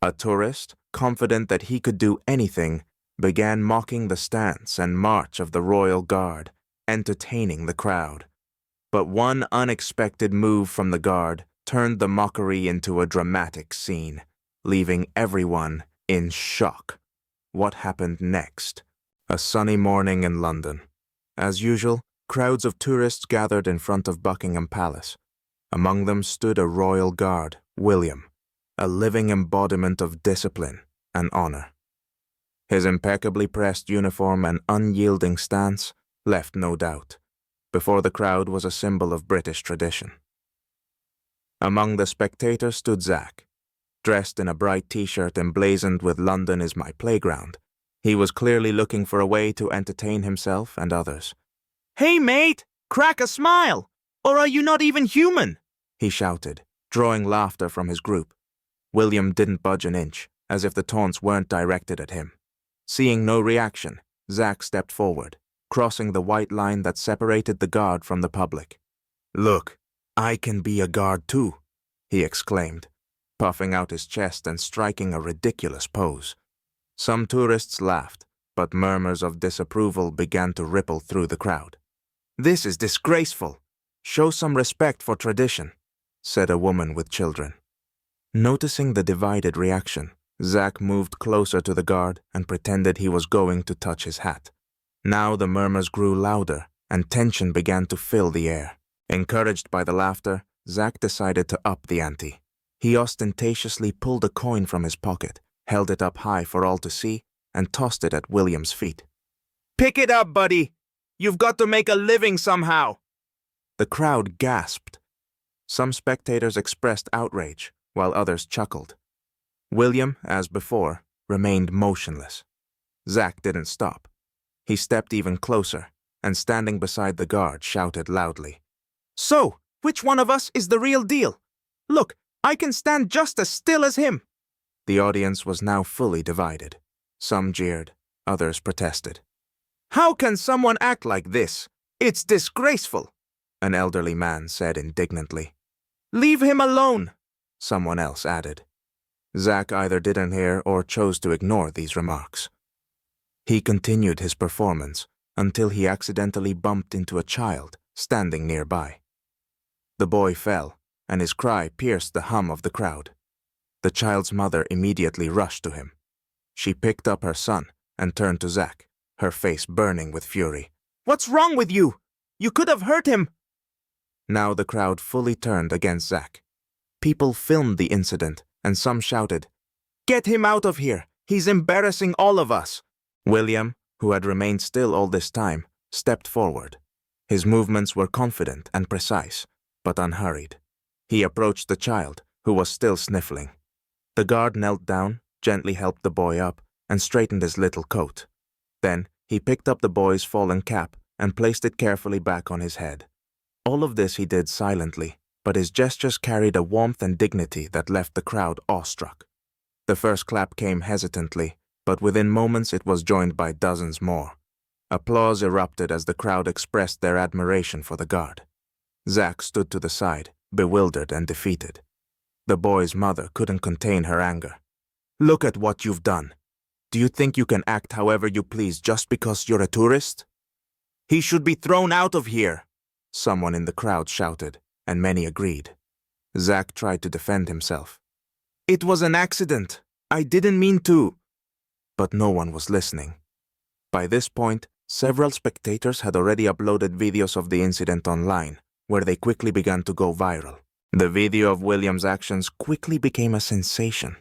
A tourist, confident that he could do anything, began mocking the stance and march of the royal guard, entertaining the crowd. But one unexpected move from the guard turned the mockery into a dramatic scene, leaving everyone in shock. What happened next? A sunny morning in London. As usual, crowds of tourists gathered in front of Buckingham Palace. Among them stood a royal guard, William, a living embodiment of discipline and honor. His impeccably pressed uniform and unyielding stance left no doubt. Before the crowd was a symbol of British tradition. Among the spectators stood Zack, dressed in a bright t-shirt emblazoned with "London is my playground." He was clearly looking for a way to entertain himself and others. "Hey, mate! Crack a smile! Or are you not even human?" he shouted, drawing laughter from his group. William didn't budge an inch, as if the taunts weren't directed at him. Seeing no reaction, Zack stepped forward, crossing the white line that separated the guard from the public. "Look, I can be a guard too," he exclaimed, puffing out his chest and striking a ridiculous pose. Some tourists laughed, but murmurs of disapproval began to ripple through the crowd. "This is disgraceful. Show some respect for tradition," said a woman with children. Noticing the divided reaction, Zack moved closer to the guard and pretended he was going to touch his hat. Now the murmurs grew louder, and tension began to fill the air. Encouraged by the laughter, Zack decided to up the ante. He ostentatiously pulled a coin from his pocket, held it up high for all to see, and tossed it at William's feet. "Pick it up, buddy! You've got to make a living somehow!" The crowd gasped. Some spectators expressed outrage, while others chuckled. William, as before, remained motionless. Zack didn't stop. He stepped even closer, and standing beside the guard, shouted loudly, "So, which one of us is the real deal? Look, I can stand just as still as him." The audience was now fully divided. Some jeered, others protested. "How can someone act like this? It's disgraceful," an elderly man said indignantly. "Leave him alone," someone else added. Zack either didn't hear or chose to ignore these remarks. He continued his performance until he accidentally bumped into a child standing nearby. The boy fell, and his cry pierced the hum of the crowd. The child's mother immediately rushed to him. She picked up her son and turned to Zack, her face burning with fury. "What's wrong with you? You could have hurt him." Now the crowd fully turned against Zack. People filmed the incident, and some shouted, "Get him out of here! He's embarrassing all of us!" William, who had remained still all this time, stepped forward. His movements were confident and precise, but unhurried. He approached the child, who was still sniffling. The guard knelt down, gently helped the boy up, and straightened his little coat. Then he picked up the boy's fallen cap and placed it carefully back on his head. All of this he did silently, but his gestures carried a warmth and dignity that left the crowd awestruck. The first clap came hesitantly, but within moments it was joined by dozens more. Applause erupted as the crowd expressed their admiration for the guard. Zack stood to the side, bewildered and defeated. The boy's mother couldn't contain her anger. "Look at what you've done. Do you think you can act however you please just because you're a tourist?" "He should be thrown out of here," someone in the crowd shouted, and many agreed. Zack tried to defend himself. "It was an accident. I didn't mean to." But no one was listening. By this point, several spectators had already uploaded videos of the incident online, where they quickly began to go viral. The video of William's actions quickly became a sensation.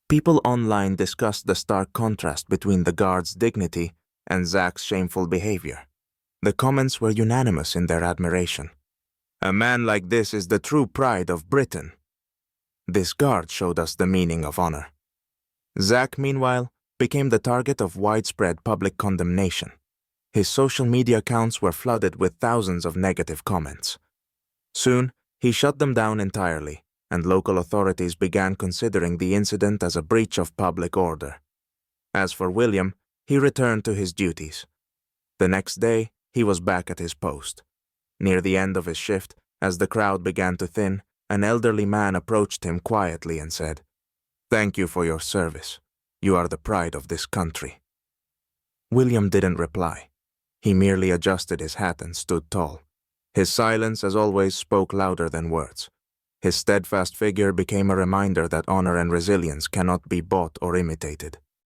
People online discussed the stark contrast between the guard's dignity and Zack's shameful behavior. The comments were unanimous in their admiration. "A man like this is the true pride of Britain. This guard showed us the meaning of honor." Zack, meanwhile, became the target of widespread public condemnation. His social media accounts were flooded with thousands of negative comments. Soon, he shut them down entirely, and local authorities began considering the incident as a breach of public order. As for William, he returned to his duties. The next day, he was back at his post. Near the end of his shift, as the crowd began to thin, an elderly man approached him quietly and said, Thank you for your service. You are the pride of this country. William didn't reply. He merely adjusted his hat and stood tall. His silence, as always, spoke louder than words. His steadfast figure became a reminder that honor and resilience cannot be bought or imitated.